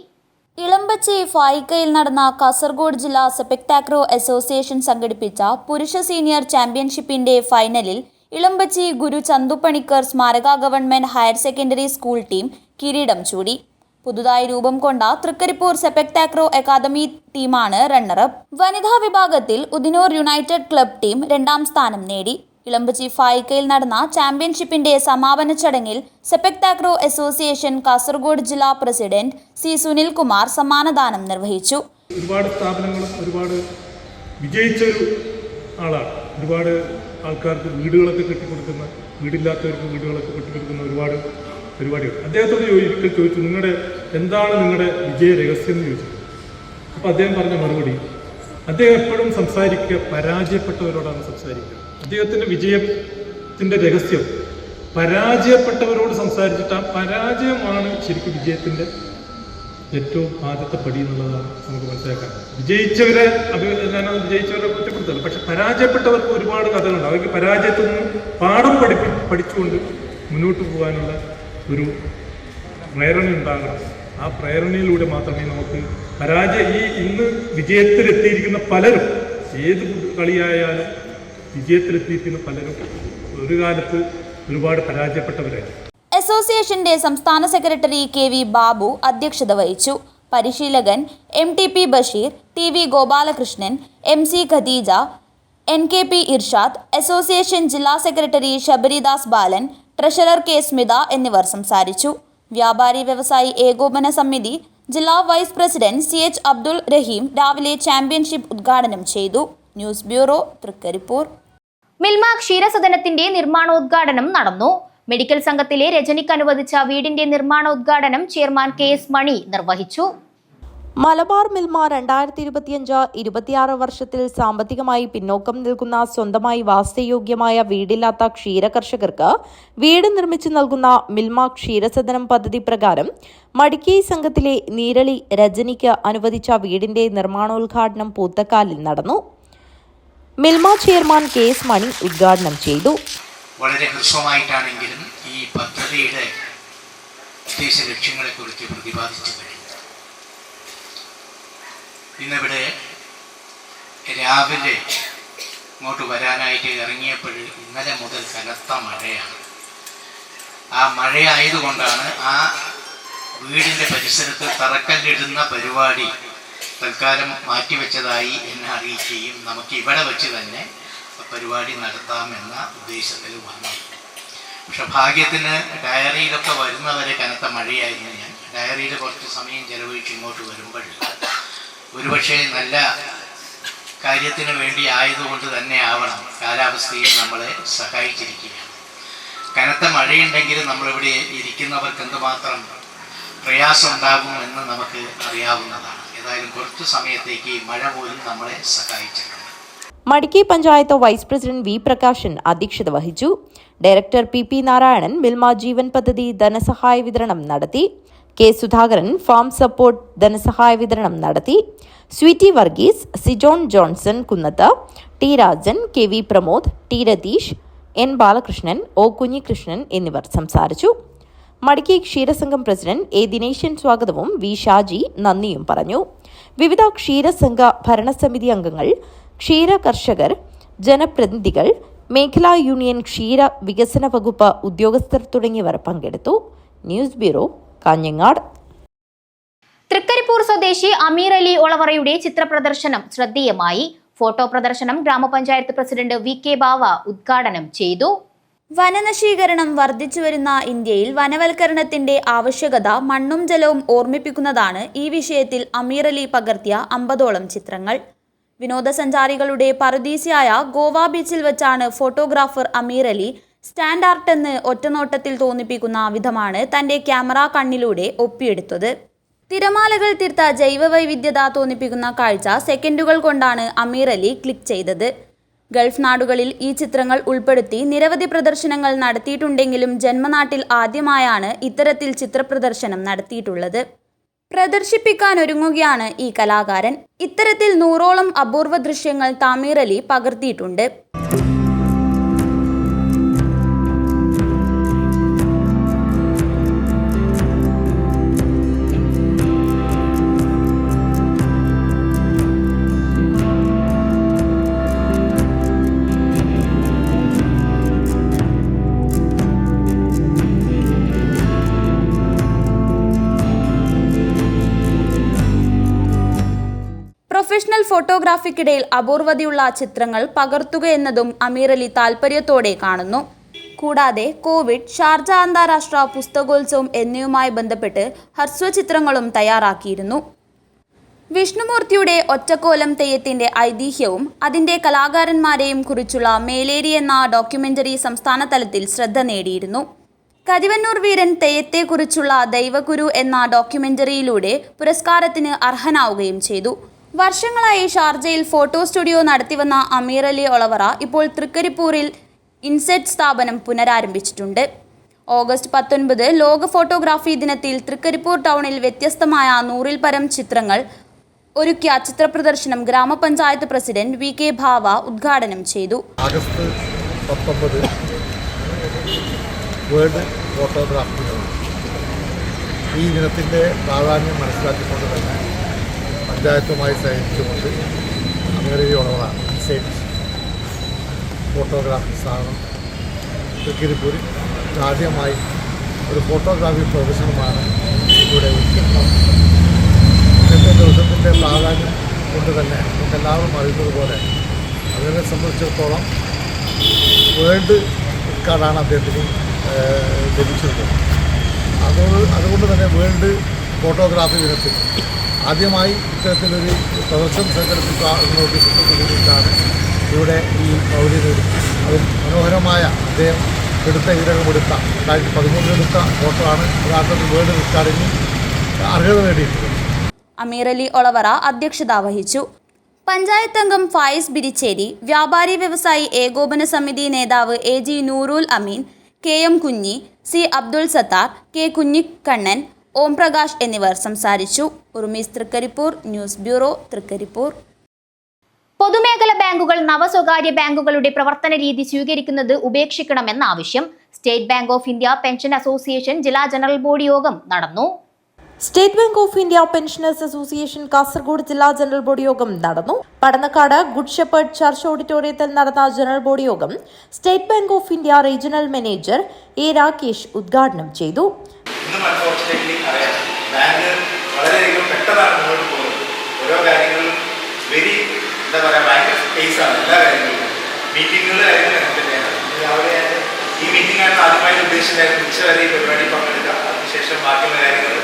ഇളമ്പച്ചി ഫായിക്കയിൽ നടന്ന കാസർഗോഡ് ജില്ലാ സെപക് താക്രോ അസോസിയേഷൻ സംഘടിപ്പിച്ച പുരുഷ സീനിയർ ചാമ്പ്യൻഷിപ്പിന്റെ ഫൈനലിൽ ഇളമ്പച്ചി ഗുരു ചന്തു പണിക്കർ സ്മാരക government higher secondary school team കിരീടം ചൂടി. പുതുതായി രൂപം കൊണ്ട തൃക്കരിപ്പൂർ സെപക് താക്രോ അക്കാദമി ടീമാണ് റണ്ണറപ്പ്. വനിതാ വിഭാഗത്തിൽ ഉദിനൂർ യുണൈറ്റഡ് ക്ലബ് ടീം 2ാം സ്ഥാനം നേടി. ഇളമ്പച്ചി ഫായിക്കയിൽ നടന്ന ചാമ്പ്യൻഷിപ്പിന്റെ സമാപന ചടങ്ങിൽ സെപക് താക്രോ അസോസിയേഷൻ കാസർഗോഡ് ജില്ലാ പ്രസിഡന്റ് C. സുനിൽകുമാർ സമ്മാനദാനം നിർവഹിച്ചു. ഒരുപാട് സ്ഥാപനങ്ങളും ഒരുപാട് വിജയിച്ചൊരു ആളാണ്. ഒരുപാട് ആൾക്കാർക്ക് വീടുകളൊക്കെ കെട്ടിക്കൊടുക്കുന്ന, വീടില്ലാത്തവർക്ക് വീടുകളൊക്കെ കെട്ടിക്കൊടുക്കുന്ന ഒരുപാട് പരിപാടികൾ. അദ്ദേഹത്തോട് ഒരിക്കൽ ചോദിച്ചു, എന്താണ് നിങ്ങളുടെ വിജയ രഹസ്യം എന്ന് ചോദിച്ചു. അപ്പോൾ അദ്ദേഹം പറഞ്ഞ മറുപടി, അദ്ദേഹം എപ്പോഴും സംസാരിക്കുക പരാജയപ്പെട്ടവരോടാണ് സംസാരിക്കുക. അദ്ദേഹത്തിൻ്റെ വിജയത്തിൻ്റെ രഹസ്യം പരാജയപ്പെട്ടവരോട് സംസാരിച്ചിട്ട് ആ പരാജയമാണ് ശരിക്കും വിജയത്തിൻ്റെ ഏറ്റവും ആദ്യത്തെ പടി എന്നുള്ളതാണ് നമുക്ക് മനസ്സിലാക്കാൻ. വിജയിച്ചവരെ കുറ്റപ്പെടുത്തുള്ളൂ, പക്ഷെ പരാജയപ്പെട്ടവർക്ക് ഒരുപാട് കഥകളുണ്ട്. അവർക്ക് പരാജയത്തിൽ നിന്ന് പാഠം പഠിച്ചുകൊണ്ട് മുന്നോട്ട് പോകാനുള്ള ഒരു പ്രേരണ ഉണ്ടാകണം. ആ പ്രേരണയിലൂടെ മാത്രമേ നമുക്ക് ഇന്ന് വിജയത്തിലെത്തിയിരിക്കുന്ന പലരും, ഏത് കളിയായാലും വിജയത്തിലെത്തിയിരിക്കുന്ന പലരും ഒരു കാലത്ത് ഒരുപാട് പരാജയപ്പെട്ടവരായിരുന്നു. അസോസിയേഷന്റെ സംസ്ഥാന സെക്രട്ടറി KV ബാബു അധ്യക്ഷത വഹിച്ചു. പരിശീലകൻ MTP Basheer, TV Gopalakrishnan, MC Khadeeja, NKP Irshad, association ജില്ലാ secretary Sabaridas Balan, treasurer K. Smitha എന്നിവർ സംസാരിച്ചു. വ്യാപാരി വ്യവസായി ഏകോപന സമിതി ജില്ലാ vice president CH Abdul Rahim രാവിലെ ചാമ്പ്യൻഷിപ്പ് ഉദ്ഘാടനം ചെയ്തു. News bureau, Trikaripur. മിൽമ ക്ഷീരസദനത്തിന്റെ നിർമ്മാണോദ്ഘാടനം നടന്നു. മെഡിക്കൽ സംഘത്തിലെ രജനിക്ക് അനുവദിച്ച വീടിന്റെ നിർമ്മാണോദ്ഘാടനം ചെയർമാൻ KS മണി നിർവഹിച്ചു. മലബാർ മിൽമ 2025-26 വർഷത്തിൽ സാമ്പത്തികമായി പിന്നോക്കം നിൽക്കുന്ന സ്വന്തമായി വാസയോഗ്യമായ വീടില്ലാത്ത ക്ഷീരകർഷകർക്ക് വീട് നിർമ്മിച്ചു നൽകുന്ന മിൽമ ക്ഷീരസദനം പദ്ധതി പ്രകാരം മടിക്കൈ സംഘത്തിലെ നീരളി രജനിക്ക് അനുവദിച്ച വീടിന്റെ നിർമ്മാണോദ്ഘാടനം പൂത്തക്കാലിൽ നടന്നു. മിൽമ ചെയർമാൻ KS മണി ഉദ്ഘാടനം ചെയ്തു. വളരെ ഹ്രസ്വമായിട്ടാണെങ്കിലും ഈ പദ്ധതിയുടെ ഉദ്ദേശ ലക്ഷ്യങ്ങളെക്കുറിച്ച് പ്രതിപാദിച്ചു കഴിഞ്ഞു. ഇന്നിവിടെ രാവിലെ ഇങ്ങോട്ട് വരാനായിട്ട് ഇറങ്ങിയപ്പോൾ ഇന്നലെ മുതൽ കനത്ത മഴയാണ്. ആ മഴയായതുകൊണ്ടാണ് ആ വീടിൻ്റെ പരിസരത്ത് തറക്കല്ലിടുന്ന പരിപാടി തൽക്കാലം മാറ്റിവെച്ചതായി എന്നെ അറിയിക്കുകയും നമുക്ക് ഇവിടെ വെച്ച് തന്നെ പരിപാടി നടത്താമെന്ന ഉദ്ദേശത്തിൽ വന്നു. പക്ഷെ ഭാഗ്യത്തിന് ഡയറിയിലൊക്കെ വരുന്നവരെ കനത്ത മഴയായിരുന്നു. ഞാൻ ഡയറിയിൽ കുറച്ച് സമയം ചെലവഴിച്ച് ഇങ്ങോട്ട് വരുമ്പോൾ ഒരുപക്ഷെ നല്ല കാര്യത്തിന് വേണ്ടി ആയതുകൊണ്ട് തന്നെ ആവണം കാലാവസ്ഥയും നമ്മളെ സഹായിച്ചിരിക്കുകയാണ്. കനത്ത മഴയുണ്ടെങ്കിൽ നമ്മളിവിടെ ഇരിക്കുന്നവർക്ക് എന്തുമാത്രം പ്രയാസം ഉണ്ടാകുമെന്ന് നമുക്ക് അറിയാവുന്നതാണ്. ഏതായാലും കുറച്ചു സമയത്തേക്ക് മഴ പോലും നമ്മളെ സഹായിച്ചിട്ടുണ്ട്. Madikkai panchayat vice president V Prakashan അധ്യക്ഷത വഹിച്ചു. ഡയറക്ടർ പി നാരായണൻ മിൽമ ജീവൻ പദ്ധതി ധനസഹായ വിതരണം നടത്തി. കെ സുധാകരൻ ഫാം സപ്പോർട്ട് ധനസഹായ വിതരണം നടത്തി. Sweety Varghese, Sijon Johnson Kunnath, T Rajan, K V Pramod, T Ratheesh, N Balakrishnan, O Kunhikrishnan എന്നിവർ സംസാരിച്ചു. മടിക്കൈ ക്ഷീരസംഘം പ്രസിഡന്റ് എ ദിനേശൻ സ്വാഗതവും വി ഷാജി നന്ദിയും പറഞ്ഞു. വിവിധ ക്ഷീരസംഘ ഭരണസമിതി അംഗങ്ങൾ, ക്ഷീര കർഷകർ, ജനപ്രതിനിധികൾ, മേഖലാ യൂണിയൻ ക്ഷീര വികസന വകുപ്പ് ഉദ്യോഗസ്ഥർ തുടങ്ങിയവർ പങ്കെടുത്തു. News bureau, Kanhangad. തൃക്കരിപ്പൂർ സ്വദേശി അമീർ അലി ഒളവറയുടെ ചിത്രപ്രദർശനം ശ്രദ്ധേയമായി. ഫോട്ടോ പ്രദർശനം ഗ്രാമപഞ്ചായത്ത് പ്രസിഡന്റ് വി കെ ബാവ ഉദ്ഘാടനം ചെയ്തു. വനനശീകരണം വർദ്ധിച്ചുവരുന്ന ഇന്ത്യയിൽ വനവൽക്കരണത്തിന്റെ ആവശ്യകത മണ്ണും ജലവും ഓർമ്മിപ്പിക്കുന്നതാണ് ഈ വിഷയത്തിൽ അമീർ അലി പകർത്തിയ 50ഓളം ചിത്രങ്ങൾ. വിനോദസഞ്ചാരികളുടെ പറുദീസയായ ഗോവ ബീച്ചിൽ വെച്ചാണ് ഫോട്ടോഗ്രാഫർ അമീർ അലി സ്റ്റാൻഡ് ആർട്ട് എന്ന് ഒറ്റനോട്ടത്തിൽ തോന്നിപ്പിക്കുന്ന വിധമാണ് തന്റെ ക്യാമറ കണ്ണിലൂടെ ഒപ്പിയെടുത്തത്. തിരമാലകൾ തീർത്ത ജൈവവൈവിധ്യത തോന്നിപ്പിക്കുന്ന കാഴ്ച സെക്കൻഡുകൾ കൊണ്ടാണ് അമീർ അലി ക്ലിക്ക് ചെയ്തത്. ഗൾഫ് നാടുകളിൽ ഈ ചിത്രങ്ങൾ ഉൾപ്പെടുത്തി നിരവധി പ്രദർശനങ്ങൾ നടത്തിയിട്ടുണ്ടെങ്കിലും ജന്മനാട്ടിൽ ആദ്യമായാണ് ഇത്തരത്തിൽ ചിത്രപ്രദർശനം നടത്തിയിട്ടുള്ളത്. പ്രദർശിപ്പിക്കാനൊരുങ്ങുകയാണ് ഈ കലാകാരൻ. ഇത്തരത്തിൽ 100ഓളം അപൂർവ ദൃശ്യങ്ങൾ അമീർ അലി പകർത്തിയിട്ടുണ്ട്. പ്രൊഫഷണൽ ഫോട്ടോഗ്രാഫിക്കിടയിൽ അപൂർവതയുള്ള ചിത്രങ്ങൾ പകർത്തുക എന്നതും അമീർ അലി താൽപര്യത്തോടെ കാണുന്നു. കൂടാതെ കോവിഡ്, ഷാർജ അന്താരാഷ്ട്ര പുസ്തകോത്സവം എന്നിവയുമായി ബന്ധപ്പെട്ട് ഹ്രസ്വചിത്രങ്ങളും തയ്യാറാക്കിയിരുന്നു. വിഷ്ണുമൂർത്തിയുടെ ഒറ്റക്കോലം തെയ്യത്തിന്റെ ഐതിഹ്യവും അതിന്റെ കലാകാരന്മാരെയും കുറിച്ചുള്ള മേലേരി എന്ന ഡോക്യുമെന്ററി സംസ്ഥാന തലത്തിൽ ശ്രദ്ധ നേടിയിരുന്നു. കരിവന്നൂർ വീരൻ തെയ്യത്തെക്കുറിച്ചുള്ള ദൈവഗുരു എന്ന ഡോക്യുമെന്ററിയിലൂടെ പുരസ്കാരത്തിന് അർഹനാവുകയും ചെയ്തു. വർഷങ്ങളായി ഷാർജയിൽ ഫോട്ടോ സ്റ്റുഡിയോ നടത്തിവന്ന അമീർ അലി ഒളവറ ഇപ്പോൾ തൃക്കരിപ്പൂരിൽ ഇൻസെറ്റ് സ്ഥാപനം പുനരാരംഭിച്ചിട്ടുണ്ട്. ഓഗസ്റ്റ് 19 ലോക ഫോട്ടോഗ്രാഫി ദിനത്തിൽ തൃക്കരിപ്പൂർ ടൗണിൽ വ്യത്യസ്തമായ 100ൽ പരം ചിത്രങ്ങൾ ഒരുക്കിയ ചിത്രപ്രദർശനം ഗ്രാമപഞ്ചായത്ത് പ്രസിഡന്റ് വി കെ ഭാവ ഉദ്ഘാടനം ചെയ്തു. ആഗസ്റ്റ് 19 വേൾഡ് ഫോട്ടോഗ്രാഫി ദിനമാണ്. ഈ ദിനത്തിൻ്റെ പ്രാധാന്യം മനസ്സിലാക്കിക്കൊണ്ട് തന്നെ പഞ്ചായത്തുമായി സഹകരിച്ചുകൊണ്ട് അമീർ അലി ഒളവറ ഇൻസൈറ്റ് ഫോട്ടോഗ്രാഫി സ്ഥാപനം തൃക്കരിപ്പൂരിൽ ആദ്യമായി ഒരു ഫോട്ടോഗ്രാഫി പ്രൊഫഷനുമാണ് ഇവിടെ ഒരുക്കുന്നത്. ഇന്നത്തെ ദിവസത്തിൻ്റെ പ്രാധാന്യം കൊണ്ട് തന്നെ നമുക്കെല്ലാവരും അറിയുന്നതുപോലെ അതിനെ സംബന്ധിച്ചിടത്തോളം വേൾഡ് കാർഡാണ് അദ്ദേഹത്തിന് ലഭിച്ചിട്ടുള്ളത്. അതുകൊണ്ട് തന്നെ വേൾഡ് ഫോട്ടോഗ്രാഫി ദിനത്തിൽ ആദ്യമായി ഇത്തരത്തിലൊരു പ്രദർശനം സംഘടിപ്പിക്കുക എന്നൊരു കൂടിയിട്ടാണ് ഇവിടെ ഈ പൗരന് അതിൽ മനോഹരമായ അദ്ദേഹം ഇതിനകമെടുത്ത 2013 എടുത്ത ഫോട്ടോ ആണ് യഥാർത്ഥത്തിൽ വേൾഡ് റെക്കോർഡിന് അർഹത നേടിയിട്ടുള്ളത്. അമീർ അലി ഒളവറ അധ്യക്ഷത വഹിച്ചു. പഞ്ചായത്ത് അംഗം ഫായിസ് ബിരിച്ചേരി, വ്യാപാരി വ്യവസായി ഏകോപന സമിതി നേതാവ് AG നൂറുൽ അമീൻ, KM കുഞ്ഞി, C അബ്ദുൾ സത്താർ, K കുഞ്ഞിക്കണ്ണൻ, ഓം പ്രകാശ് എന്നിവർ സംസാരിച്ചു. ഉറുമീസ് തൃക്കരിപ്പൂർ, ന്യൂസ് ബ്യൂറോ, തൃക്കരിപ്പൂർ. പൊതുമേഖലാ ബാങ്കുകൾ നവസ്വകാര്യ ബാങ്കുകളുടെ പ്രവർത്തന രീതി സ്വീകരിക്കുന്നത് ഉപേക്ഷിക്കണമെന്ന ആവശ്യം state bank of India pension association ജില്ലാ ജനറൽ ബോഡി യോഗം നടന്നു. State bank of India pensioners association Kasaragod ജില്ലാ ജനറൽ ബോഡി യോഗം നടന്നു. പടന്നക്കാട് ഗുഡ് ഷെപ്പേർഡ് ചർച്ച് ഓഡിറ്റോറിയത്തിൽ നടന്ന ജനറൽ ബോഡി യോഗം state bank of India regional manager A Rakesh ഉദ്ഘാടനം ചെയ്തു. വളരെയധികം പെട്ടെന്നാണ് മുന്നോട്ട് പോകുന്നത്. ഓരോ കാര്യങ്ങളിലും ഭയങ്കര സ്പേസാണ് എല്ലാ കാര്യങ്ങളിലും. മീറ്റിങ്ങുകളുടെ കാര്യങ്ങൾ അങ്ങനെ തന്നെയാണ്. രാവിലെ ഈ മീറ്റിംഗാണ് ആദ്യമായി ഉദ്ദേശിച്ചായിരുന്നു ഉച്ചവരെ ഈ പരിപാടി പങ്കെടുക്കാം, അതിനുശേഷം ബാക്കിയുള്ള കാര്യങ്ങൾ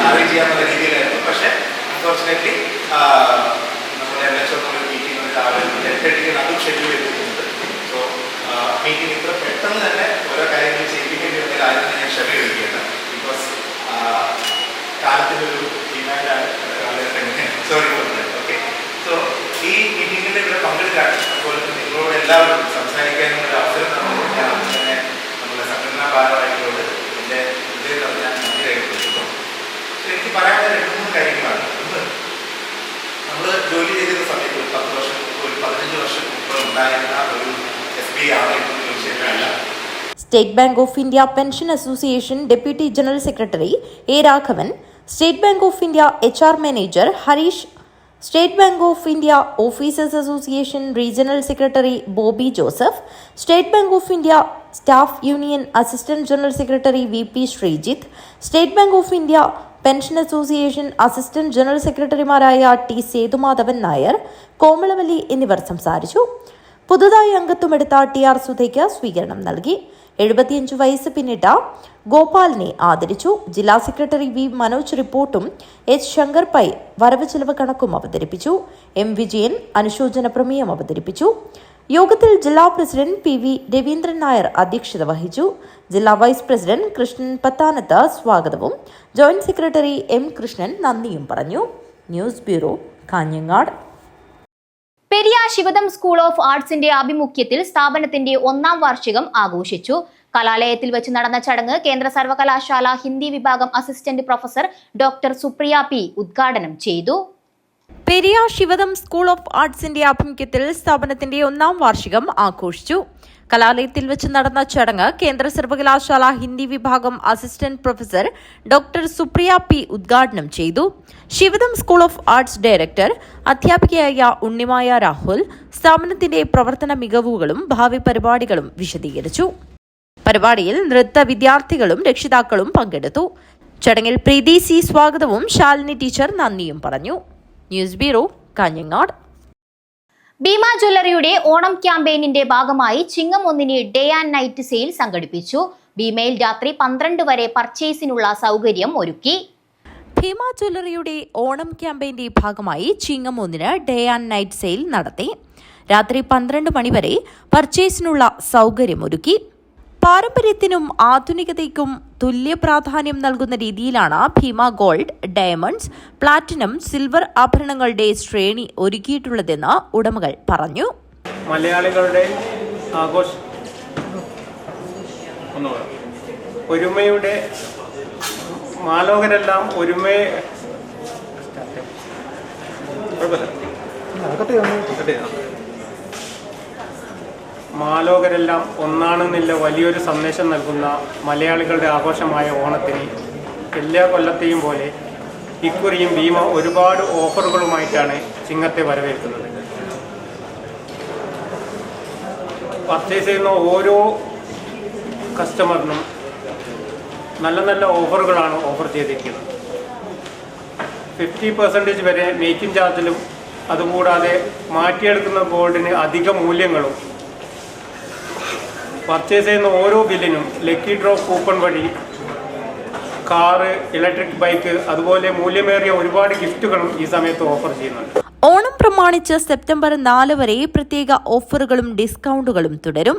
അറേഞ്ച് ചെയ്യാനുള്ള രീതിയിലായിരുന്നു. പക്ഷേ അൺഫോർച്ചുനേറ്റ്ലി നമ്മുടെ MHO മീറ്റിംഗ് രാവിലെ 8:30 അതും ഷെഡ്യൂൾ ചെയ്തിട്ടുണ്ട്. സോ മീറ്റിംഗ് ഇത്ര പെട്ടെന്ന് തന്നെ ഓരോ കാര്യങ്ങൾ ചെയ്യിപ്പിക്കേണ്ടി വന്നതിൽ ആദ്യം തന്നെ ഞാൻ ക്ഷമ ചോദിക്കുകയാണ്. ബിക്കോസ് കാലത്തിൻ്റെ ഒരു ഡിമാൻഡാണ്. Sorry okay. സോ ഈ മീറ്റിങ്ങിൻ്റെ ഇവിടെ പങ്കെടുക്കാൻ അതുപോലെ തന്നെ നിങ്ങളോട് എല്ലാവരും സംസാരിക്കാനും ഒരു അവസരം തന്നത് ഞാൻ തന്നെ നമ്മുടെ സംഘടനാ ഭാരവാഹികളോട് എൻ്റെ ഹൃദയത്തിൽ ഞാൻ നന്ദി രേഖപ്പെടുത്തുന്നു. എനിക്ക് പറയാനുള്ള 2-3 കാര്യങ്ങളാണ്. ഒന്ന്, നമ്മൾ ജോലി ചെയ്തിരുന്ന സമയത്ത് 10 വർഷം മുമ്പ്, ഒരു 15 വർഷം മുമ്പ് ഉണ്ടായിരുന്ന ഒരു SBI ആണെന്ന് തീർച്ചയായിട്ടും. State bank of India pension association deputy general secretary A Raghavan, state bank of India HR manager Harish, state bank of India officers association regional secretary Bobby Joseph, state bank of India staff union assistant general secretary VP Sreejith, state bank of India pension association assistant general സെക്രട്ടറിമാരായ T Sethumadhavan Nair, Komalavalli എന്നിവർ സംസാരിച്ചു. പുതുതായി അംഗത്വമെടുത്ത TR സുധയ്ക്ക് സ്വീകരണം നൽകി. 75 വയസ്സ് പിന്നിട്ട ഗോപാലിനെ ആദരിച്ചു. ജില്ലാ സെക്രട്ടറി V മനോജ് റിപ്പോർട്ടും H ശങ്കർ പൈ വരവ് ചെലവ് കണക്കും അവതരിപ്പിച്ചു. M വിജയൻ അനുശോചന പ്രമേയം അവതരിപ്പിച്ചു. യോഗത്തിൽ ജില്ലാ പ്രസിഡന്റ് PV രവീന്ദ്രൻ നായർ അധ്യക്ഷത വഹിച്ചു. ജില്ലാ വൈസ് പ്രസിഡന്റ് കൃഷ്ണൻ പത്താനത്ത് സ്വാഗതവും ജോയിന്റ് സെക്രട്ടറി M കൃഷ്ണൻ നന്ദിയും പറഞ്ഞു. News bureau, Kanhangad. Periya Shivadam school of ആർട്സിന്റെ ആഭിമുഖ്യത്തിൽ സ്ഥാപനത്തിന്റെ 1ാം വാർഷികം ആഘോഷിച്ചു. കലാലയത്തിൽ വെച്ച് നടന്ന ചടങ്ങ് കേന്ദ്ര സർവകലാശാല ഹിന്ദി വിഭാഗം assistant professor doctor Supriya P ഉദ്ഘാടനം ചെയ്തു. പെരിയ ശിവദം സ്കൂൾ ഓഫ് ആർട്സിന്റെ ആഭിമുഖ്യത്തിൽ സ്ഥാപനത്തിന്റെ 1ാം വാർഷികം ആഘോഷിച്ചു. കലാലയത്തിൽ വെച്ച് നടന്ന ചടങ്ങ് കേന്ദ്ര സർവകലാശാല ഹിന്ദി വിഭാഗം assistant professor doctor Supriya P ഉദ്ഘാടനം ചെയ്തു. Shivadam school of arts director അധ്യാപികയായ ഉണ്ണിമായ രാഹുൽ സ്ഥാപനത്തിന്റെ പ്രവർത്തന മികവുകളും ഭാവി പരിപാടികളും വിശദീകരിച്ചു. പരിപാടിയിൽ നൃത്ത വിദ്യാർത്ഥികളും രക്ഷിതാക്കളും പങ്കെടുത്തു. ചടങ്ങിൽ പ്രീതി C സ്വാഗതവും ശാലിനി ടീച്ചർ നന്ദിയും പറഞ്ഞു. News bureau, Kanhangad. ഭീമ ജ്വല്ലറിയുടെ ഓണം ക്യാമ്പയിനിന്റെ ഭാഗമായി Chingam 1 day and night sale സംഘടിപ്പിച്ചു. ഭീമയിൽ രാത്രി 12 വരെ പർച്ചേസിനുള്ള സൗകര്യം ഒരുക്കി. ഭീമ ജ്വല്ലറിയുടെ ഓണം ക്യാമ്പയിന്റെ ഭാഗമായി Chingam 1 day and night sale നടത്തി. രാത്രി 12 മണി വരെ പർച്ചേസിനുള്ള സൗകര്യമൊരുക്കി. പാരമ്പര്യത്തിനും ആധുനികതയ്ക്കും തുല്യ പ്രാധാന്യം നൽകുന്ന രീതിയിലാണ് Bhima gold, diamonds, platinum, silver ആഭരണങ്ങളുടെ ശ്രേണി ഒരുക്കിയിട്ടുള്ളതെന്ന് ഉടമകൾ പറഞ്ഞു. മലയാളികളുടെ ഒരുമയുടെ മാലോകരെല്ലാം മാലോകരെല്ലാം ഒന്നാണെന്നില്ല വലിയൊരു സന്ദേശം നൽകുന്ന മലയാളികളുടെ ആഘോഷമായ ഓണത്തിന് എല്ലാ കൊല്ലത്തെയും പോലെ ഇക്കുറിയും ഭീമ ഒരുപാട് ഓഫറുകളുമായിട്ടാണ് ചിങ്ങത്തെ വരവേൽക്കുന്നത്. പർച്ചേസ് ചെയ്യുന്ന ഓരോ കസ്റ്റമറിനും നല്ല നല്ല ഓഫറുകളാണ് ഓഫർ ചെയ്തിരിക്കുന്നത്. 50% വരെ മേക്കിംഗ് ചാർജിലും അതുകൂടാതെ മാറ്റിയെടുക്കുന്ന ഗോൾഡിന് അധിക മൂല്യങ്ങളും പർച്ചേസ് ചെയ്യുന്ന ഓരോ ബില്ലിനും ലക്കി ഡ്രോ കൂപ്പൺ വഴി കാറ്, ഇലക്ട്രിക് ബൈക്ക് അതുപോലെ മൂല്യമേറിയ ഒരുപാട് ഗിഫ്റ്റുകളും ഈ സമയത്ത് ഓഫർ ചെയ്യുന്നുണ്ട്. ഓണം പ്രമാണിച്ച് സെപ്റ്റംബർ 4 വരെ പ്രത്യേക ഓഫറുകളും ഡിസ്കൗണ്ടുകളും തുടരും.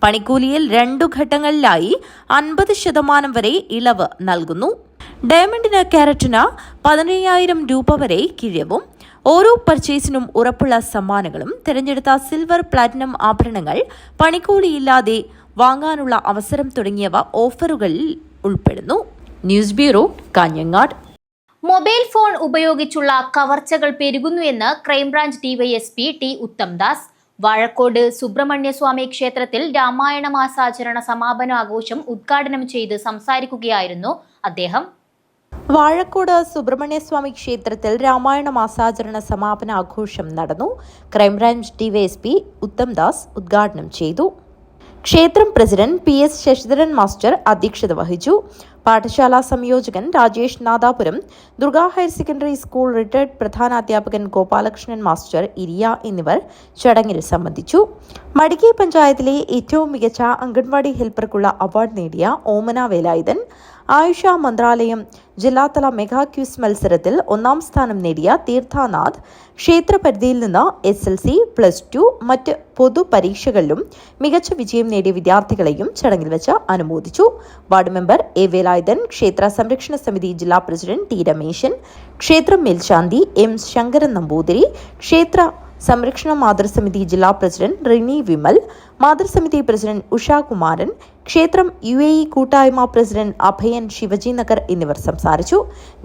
പണിക്കൂലിയിൽ 2 ഘട്ടങ്ങളിലായി 50% വരെ ഇളവ് നൽകുന്നു. ഡയമണ്ടിന് ക്യാരറ്റിന് 15,000 രൂപ വരെ കിഴിവും. ഓരോ പർച്ചേസിനും ഉറപ്പുള്ള സമ്മാനങ്ങളും തിരഞ്ഞെടുത്ത സിൽവർ, പ്ലാറ്റിനം ആഭരണങ്ങൾ പണിക്കൂലിയില്ലാതെ വാങ്ങാനുള്ള അവസരം തുടങ്ങിയവ ഓഫറുകളിൽ ഉൾപ്പെടുന്നു. News bureau, Kanhangad. Mobile phone ഉപയോഗിച്ചുള്ള കവർച്ചകൾ പെരുകുന്നുവെന്ന് crime branch DYSP T Uthamdas. Vazhakode Subrahmanyaswamy ക്ഷേത്രത്തിൽ രാമായണ മാസാചരണ സമാപന ആഘോഷം ഉദ്ഘാടനം ചെയ്ത് സംസാരിക്കുകയായിരുന്നു അദ്ദേഹം. വാഴക്കോട് സുബ്രഹ്മണ്യസ്വാമി ക്ഷേത്രത്തിൽ രാമായണ മാസാചരണ സമാപന ആഘോഷം നടന്നു. ക്രൈംബ്രാഞ്ച് ഡിവൈഎസ്പി ഉത്തംദാസ് ഉദ്ഘാടനം ചെയ്തു. ക്ഷേത്രം പ്രസിഡന്റ് PS ശശിധരൻ മാസ്റ്റർ അധ്യക്ഷത വഹിച്ചു. പാഠശാല സംയോജകൻ Rajesh Nadapuram, Durga higher secondary school retired പ്രധാനാധ്യാപകൻ ഗോപാലകൃഷ്ണൻ മാസ്റ്റർ ഇരിയ എന്നിവർ ചടങ്ങിൽ സംബന്ധിച്ചു. മടിക്കൈ പഞ്ചായത്തിലെ ഏറ്റവും മികച്ച അംഗൻവാടി ഹെൽപ്പർക്കുള്ള അവാർഡ് നേടിയ ഓമന വേലായുധൻ, ആയുഷ മന്ത്രാലയം ജില്ലാതല മെഗാ ക്യൂസ് മത്സരത്തിൽ 1ാം സ്ഥാനം നേടിയ തീർത്ഥാനാഥ്, ക്ഷേത്രപരിധിയിൽ നിന്ന് SLC, +2 മറ്റ് പൊതുപരീക്ഷകളിലും മികച്ച വിജയം നേടിയ വിദ്യാർത്ഥികളെയും ചടങ്ങിൽ വെച്ച് അനുമോദിച്ചു. Ward member A. വേലായുധൻ, ക്ഷേത്ര സംരക്ഷണ സമിതി ജില്ലാ പ്രസിഡന്റ് T. രമേശൻ, ക്ഷേത്രം മേൽശാന്തി M. ശങ്കരൻ നമ്പൂതിരി, ക്ഷേത്ര സംരക്ഷണ മാതൃസമിതി ജില്ലാ പ്രസിഡന്റ് റിനി വിമൽ, മാതൃസമിതി പ്രസിഡന്റ് ഉഷാകുമാരൻ, ക്ഷേത്രം UAE കൂട്ടായ്മ പ്രസിഡന്റ് അഭയൻ ശിവജി നഗർ എന്നിവർ സംസാരിച്ചു.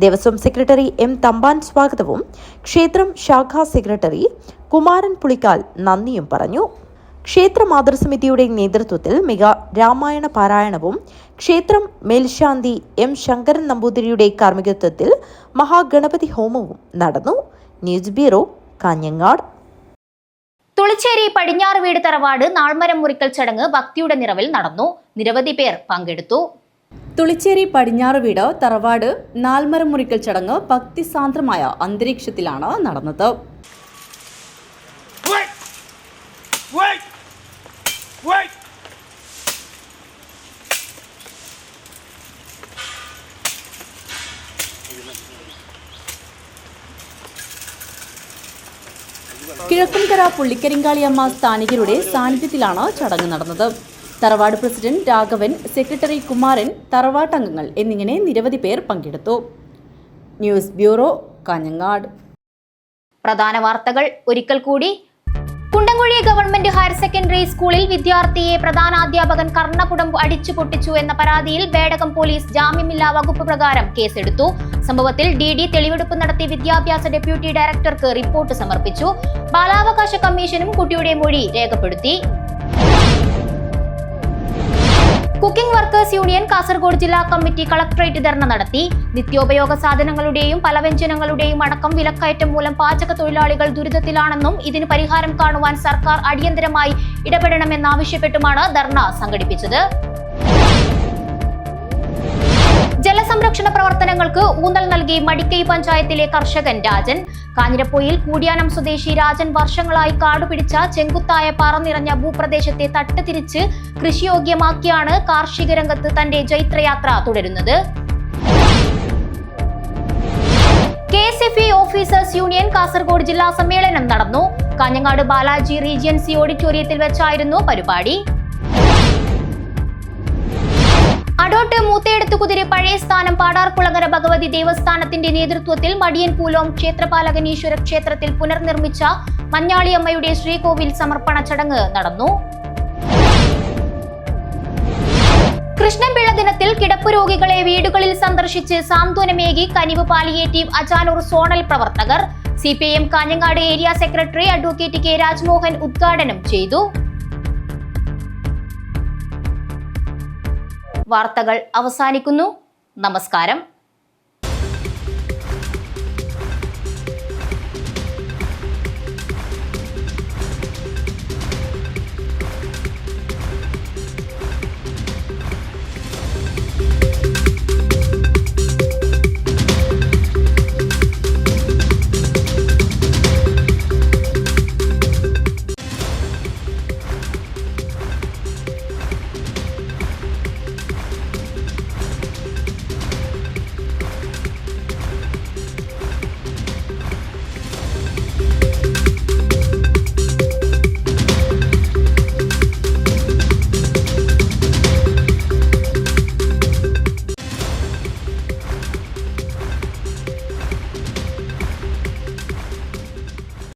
Devaswom secretary M. തമ്പാൻ സ്വാഗതവും ക്ഷേത്രം ശാഖാ സെക്രട്ടറി കുമാരൻ പുളിക്കാൽ നന്ദിയും പറഞ്ഞു. ക്ഷേത്ര മാതൃസമിതിയുടെ നേതൃത്വത്തിൽ മെഗാ രാമായണ പാരായണവും ക്ഷേത്രം മേൽശാന്തി M. ശങ്കരൻ നമ്പൂതിരിയുടെ കാർമ്മികത്വത്തിൽ മഹാഗണപതി ഹോമവും നടന്നു. News bureau, Kanhangad. തുളിച്ചേരി പടിഞ്ഞാറ് വീട് തറവാട് നാൾമരം മുറിക്കൽ ചടങ്ങ് ഭക്തിയുടെ നിറവിൽ നടന്നു. നിരവധി പേർ പങ്കെടുത്തു. തുളിച്ചേരി പടിഞ്ഞാറ് വീട് തറവാട് നാൾമരം മുറിക്കൽ ചടങ്ങ് ഭക്തിസാന്ദ്രമായ അന്തരീക്ഷത്തിലാണ് നടന്നത്. കിഴക്കുംകര പുള്ളിക്കരിങ്കാളിയമ്മ സ്ഥാനികരുടെ സാന്നിധ്യത്തിലാണ് ചടങ്ങ് നടന്നത്. തറവാട് പ്രസിഡന്റ് രാഘവൻ, സെക്രട്ടറി കുമാരൻ, തറവാട്ടംഗങ്ങൾ എന്നിങ്ങനെ നിരവധി പേർ പങ്കെടുത്തു. News bureau, Kanhangad. പ്രധാന വാർത്തകൾ ഒരിക്കൽ കൂടി. കുണ്ടംകുഴി ഗവൺമെന്റ് ഹയർ സെക്കൻഡറി സ്കൂളിൽ വിദ്യാർത്ഥിയെ പ്രധാനാധ്യാപകൻ കർണകുടമ്പ് അടിച്ചു പൊട്ടിച്ചു എന്ന പരാതിയിൽ ബേഡകം പോലീസ് ജാമ്യമില്ലാ വകുപ്പ് പ്രകാരം കേസെടുത്തു. സംഭവത്തിൽ DD തെളിവെടുപ്പ് നടത്തി വിദ്യാഭ്യാസ ഡെപ്യൂട്ടി ഡയറക്ടർക്ക് റിപ്പോർട്ട് സമർപ്പിച്ചു. ബാലാവകാശ കമ്മീഷനും കുട്ടിയുടെ മൊഴി രേഖപ്പെടുത്തി. കുക്കിംഗ് വർക്കേഴ്സ് യൂണിയൻ കാസർഗോഡ് ജില്ലാ കമ്മിറ്റി കളക്ടറേറ്റ് ധർണ നടത്തി. നിത്യോപയോഗ സാധനങ്ങളുടെയും പലവ്യഞ്ജനങ്ങളുടെയും അടക്കം വിലക്കയറ്റം മൂലം പാചക തൊഴിലാളികൾ ദുരിതത്തിലാണെന്നും ഇതിന് പരിഹാരം കാണുവാൻ സർക്കാർ അടിയന്തരമായി ഇടപെടണമെന്നാവശ്യപ്പെട്ടുമാണ് ധർണ സംഘടിപ്പിച്ചത്. ജലസംരക്ഷണ പ്രവർത്തനങ്ങൾക്ക് ഊന്നൽ നൽകി മടിക്കൈ പഞ്ചായത്തിലെ കർഷകൻ രാജൻ. കാഞ്ഞിരപ്പൊയിൽ കൂടിയാനം സ്വദേശി രാജൻ വർഷങ്ങളായി കാടുപിടിച്ച ചെങ്കുത്തായ പാറ നിറഞ്ഞ ഭൂപ്രദേശത്തെ തട്ടുതിരിച്ച് കൃഷിയോഗ്യമാക്കിയാണ് കാർഷിക രംഗത്ത് തന്റെ ജൈത്രയാത്ര തുടരുന്നത്. KSFE ഓഫീസേഴ്സ് യൂണിയൻ കാസർഗോഡ് ജില്ലാ സമ്മേളനം നടന്നു. കാഞ്ഞങ്ങാട് ബാലാജി റീജൻസി ഓഡിറ്റോറിയത്തിൽ വെച്ചായിരുന്നു പരിപാടി. അടോട്ട് മൂത്തേടത്തുകുതിരി പഴയ സ്ഥാനം പാടാർകുളങ്ങര ഭഗവതി ദേവസ്ഥാനത്തിന്റെ നേതൃത്വത്തിൽ മടിയൻ പൂലോം ക്ഷേത്രപാലകൻ ഈശ്വര ക്ഷേത്രത്തിൽ പുനർനിർമ്മിച്ച മഞ്ഞാളിയമ്മയുടെ ശ്രീകോവിൽ സമർപ്പണ ചടങ്ങ് നടന്നു. കൃഷ്ണൻപിള്ള ദിനത്തിൽ കിടപ്പ് രോഗികളെ വീടുകളിൽ സന്ദർശിച്ച് സാന്ത്വനമേകി കനിവ് പാലിയേറ്റീവ് അജാനൂർ സോണൽ പ്രവർത്തകർ. CPIM Kanhangad area secretary advocate K. Rajmohan ഉദ്ഘാടനം ചെയ്തു. വാർത്തകൾ അവസാനിക്കുന്നു. നമസ്കാരം.